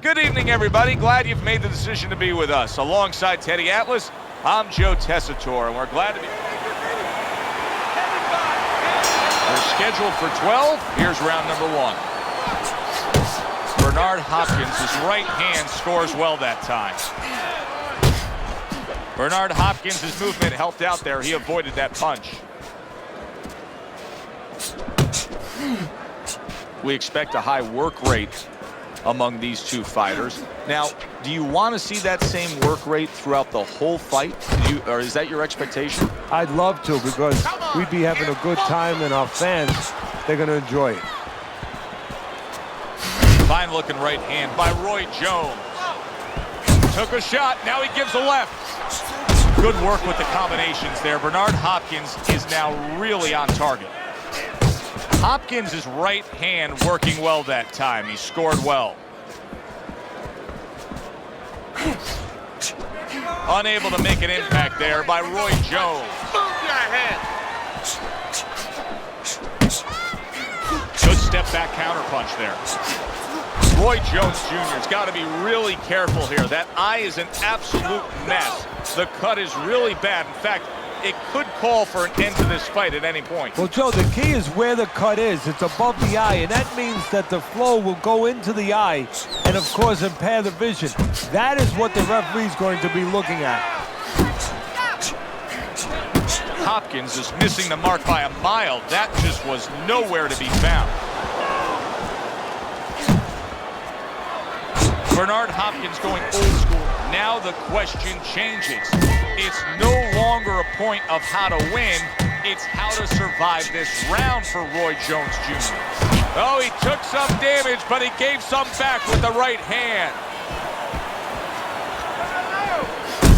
Good evening, everybody. Glad you've made the decision to be with us. Alongside Teddy Atlas, I'm Joe Tessitore, and we're glad to be... We're scheduled for 12. Here's round number 1. Bernard Hopkins, his right hand scores well that time. Bernard Hopkins' movement helped out there. He avoided that punch. We expect a high work rate among these two fighters. Now, do you want to see that same work rate throughout the whole fight? Or is that your expectation? I'd love to, because we'd be having a good time, and our fans, they're going to enjoy it. Fine looking right hand by Roy Jones. Took a shot, now he gives a left. Good work with the combinations there. Bernard Hopkins is now really on target. Hopkins' right hand working well that time. He scored well. Unable to make an impact there by Roy Jones. Good step back counter punch there. Roy Jones Jr.'s got to be really careful here. That eye is an absolute mess. The cut is really bad. In fact, it could call for an end to this fight at any point. Well, Joe, the key is where the cut is. It's above the eye, and that means that the flow will go into the eye and, of course, impair the vision. That is what the referee's going to be looking at. Hopkins is missing the mark by a mile. That just was nowhere to be found. Bernard Hopkins going old school. Now the question changes. It's no longer a point of how to win. It's how to survive this round for Roy Jones Jr. Oh, he took some damage, but he gave some back with the right hand.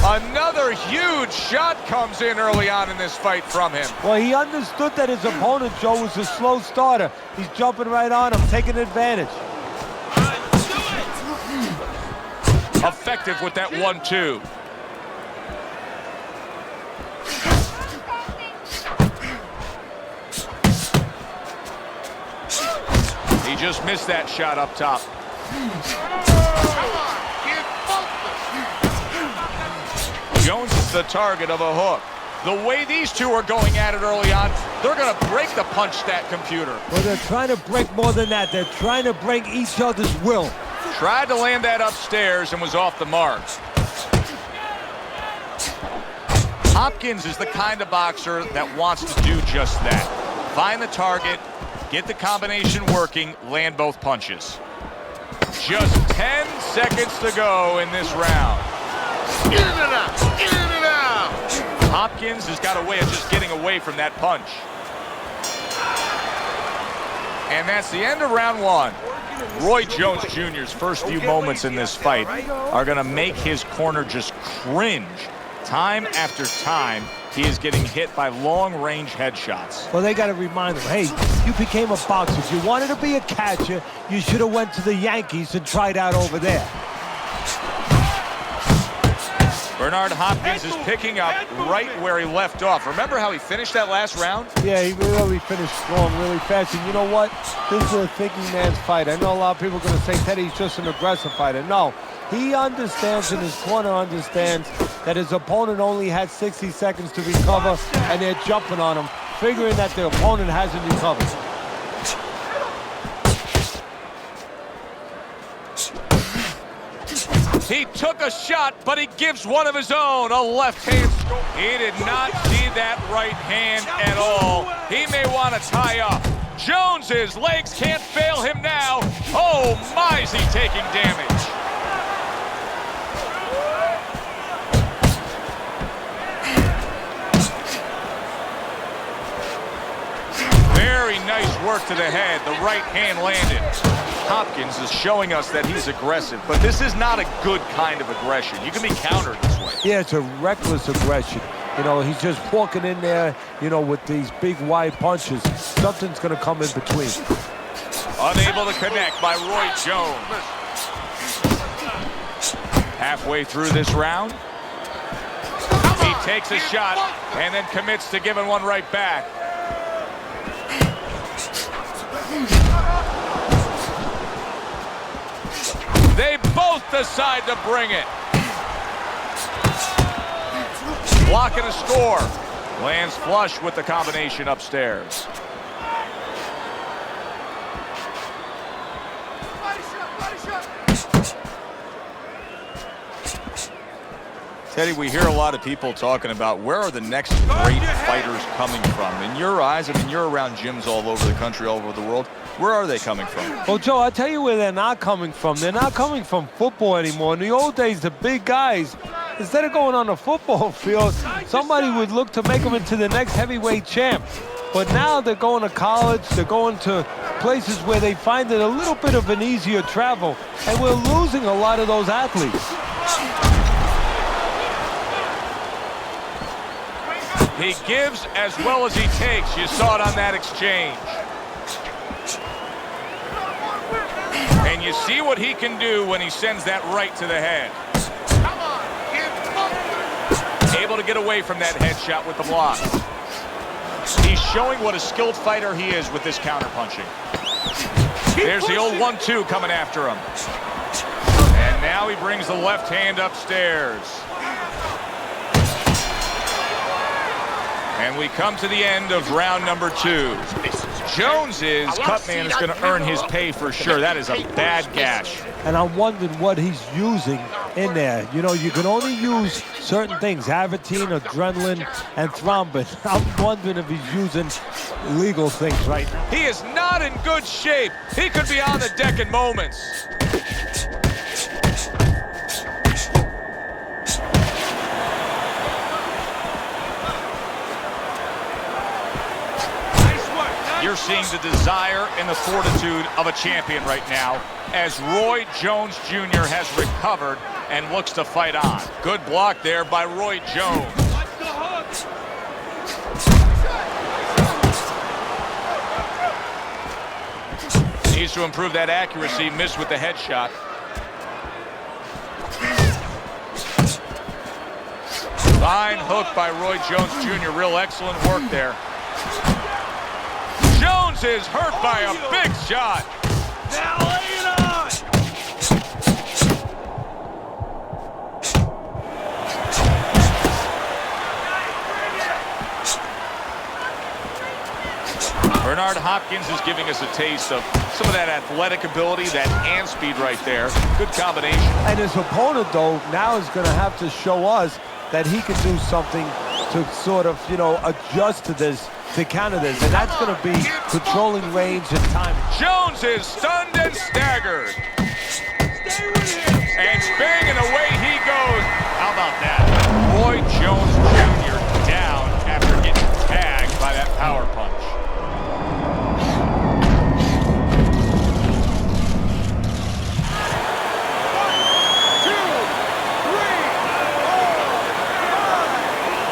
Another huge shot comes in early on in this fight from him. Well, he understood that his opponent, Joe, was a slow starter. He's jumping right on him, taking advantage. Effective with that 1-2. He just missed that shot up top. Jones is the target of a hook. The way these two are going at it early on, they're going to break the punch stat computer. Well, they're trying to break more than that. They're trying to break each other's will. Tried to land that upstairs and was off the mark. Hopkins is the kind of boxer that wants to do just that. Find the target, get the combination working, land both punches. Just 10 seconds to go in this round. In and out, in and out. Hopkins has got a way of just getting away from that punch. And that's the end of round 1. Roy Jones Jr.'s first few moments in this fight are going to make his corner just cringe. Time after time, he is getting hit by long-range headshots. Well, they got to remind him, hey, you became a boxer. If you wanted to be a catcher, you should have went to the Yankees and tried out over there. Bernard Hopkins is picking up right where he left off. Remember how he finished that last round? Yeah, he really finished strong, really fast. And you know what? This is a thinking man's fight. I know a lot of people are going to say Teddy's just an aggressive fighter. No, he understands, and his corner understands, that his opponent only had 60 seconds to recover, and they're jumping on him, figuring that the opponent hasn't recovered. He took a shot, but he gives one of his own, a left hand. He did not see that right hand at all. He may want to tie up. Jones's legs can't fail him now. Oh, my, is he taking damage. Very nice work to the head. The right hand landed. Hopkins is showing us that he's aggressive, but this is not a good kind of aggression. You can be countered this way. Yeah, it's a reckless aggression. You know, he's just walking in there, you know, with these big, wide punches. Something's going to come in between. Unable to connect by Roy Jones. Halfway through this round, he takes a shot and then commits to giving one right back. They both decide to bring it. Blocking a score. Lands flush with the combination upstairs. Teddy, we hear a lot of people talking about where are the next great fighters coming from. In your eyes, I mean, you're around gyms all over the country, all over the world. Where are they coming from? Well, Joe, I'll tell you where they're not coming from. They're not coming from football anymore. In the old days, the big guys, instead of going on the football field, somebody would look to make them into the next heavyweight champ. But now they're going to college, they're going to places where they find it a little bit of an easier travel, and we're losing a lot of those athletes. He gives as well as he takes. You saw it on that exchange. And you see what he can do when he sends that right to the head. Able to get away from that headshot with the block. He's showing what a skilled fighter he is with this counterpunching. There's the old 1-2 coming after him. And now he brings the left hand upstairs. And we come to the end of round number 2. Jones's Cutman is going to earn his pay for sure. That is a bad gash. And I'm wondering what he's using in there. You know, you can only use certain things, Avitine, adrenaline, and thrombin. I'm wondering if he's using illegal things right now. He is not in good shape. He could be on the deck in moments. You're seeing the desire and the fortitude of a champion right now as Roy Jones Jr. has recovered and looks to fight on. Good block there by Roy Jones. Needs to improve that accuracy. Missed with the headshot. Fine hook by Roy Jones Jr. Real excellent work there. Jones is hurt by a big shot. Now lay it on! Bernard Hopkins is giving us a taste of some of that athletic ability, that hand speed right there. Good combination. And his opponent, though, now is going to have to show us that he can do something to sort of, you know, adjust to this, to counter this, and that's going to be controlling range and timing. Jones is stunned and staggered. And bang, and away he goes. How about that? Roy Jones Jr. down after getting tagged by that power punch.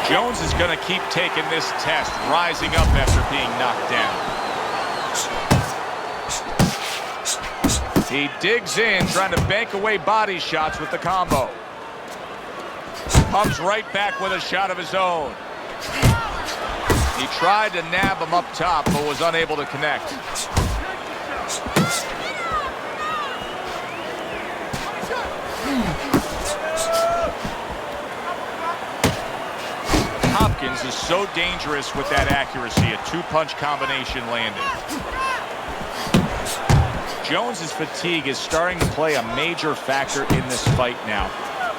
Jones is going to keep taking this test, rising up after being knocked down. He digs in, trying to bank away body shots with the combo. Comes right back with a shot of his own. He tried to nab him up top, but was unable to connect. Hopkins is so dangerous with that accuracy. A two-punch combination landed. Jones's fatigue is starting to play a major factor in this fight now.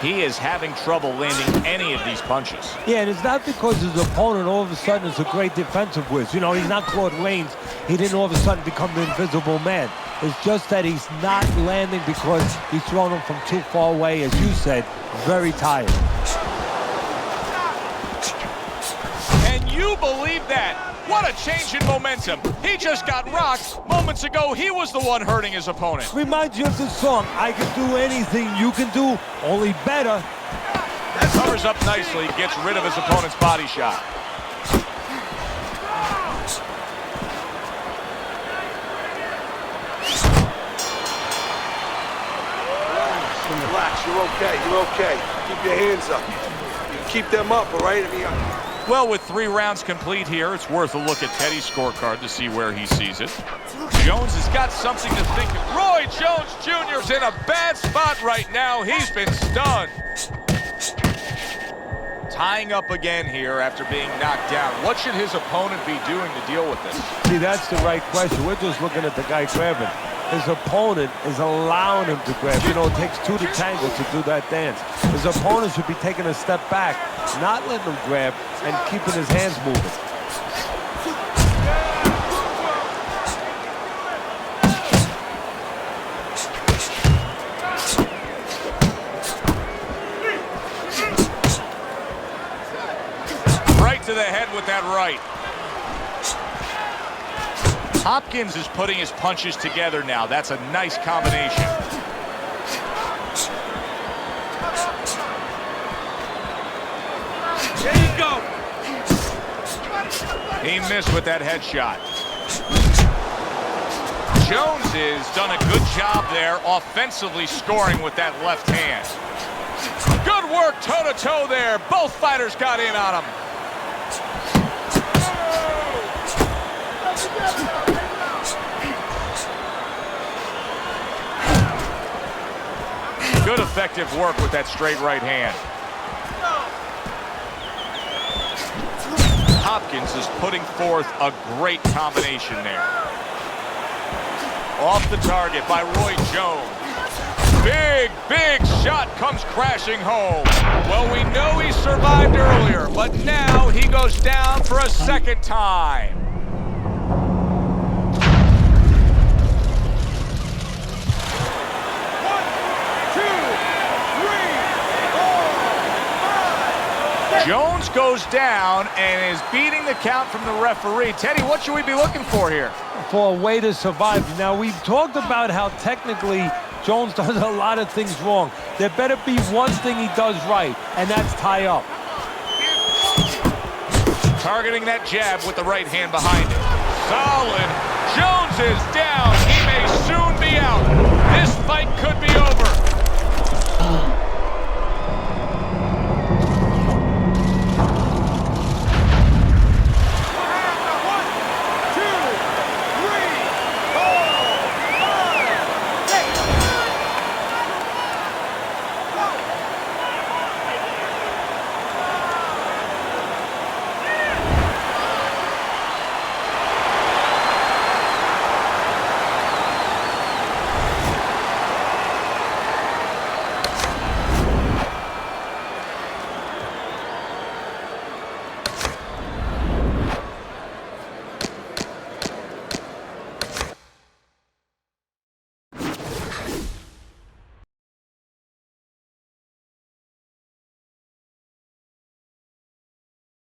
He is having trouble landing any of these punches. Yeah, and it's not because his opponent all of a sudden is a great defensive whiz. You know, he's not Claude Rains. He didn't all of a sudden become the invisible man. It's just that he's not landing because he's throwing him from too far away, as you said, very tired. You believe that? What a change in momentum. He just got rocked. Moments ago, he was the one hurting his opponent. Reminds you of the song, I can do anything you can do, only better. Covers up nicely, gets rid of his opponent's body shot. Relax, you're okay, you're okay. Keep your hands up. You keep them up, all right? I mean, Well, with 3 rounds complete here, it's worth a look at Teddy's scorecard to see where he sees it. Jones has got something to think of. Roy Jones Jr. is in a bad spot right now. He's been stunned. Tying up again here after being knocked down. What should his opponent be doing to deal with this? See, that's the right question. We're just looking at the guy grabbing. His opponent is allowing him to grab. You know, it takes 2 to tango to do that dance. His opponent should be taking a step back, not letting him grab, and keeping his hands moving. Right to the head with that right. Hopkins is putting his punches together now. That's a nice combination. There you go. He missed with that headshot. Jones has done a good job there offensively scoring with that left hand. Good work toe-to-toe there. Both fighters got in on him. Good effective work with that straight right hand. Hopkins is putting forth a great combination there. Off the target by Roy Jones. Big shot comes crashing home. Well, we know he survived earlier, but now he goes down for a second time. Jones goes down and is beating the count from the referee. Teddy, what should we be looking for here? For a way to survive. Now, we've talked about how technically Jones does a lot of things wrong. There better be one thing he does right, and that's tie up. Targeting that jab with the right hand behind it. Solid. Jones is down. He may soon be out. This fight could be over.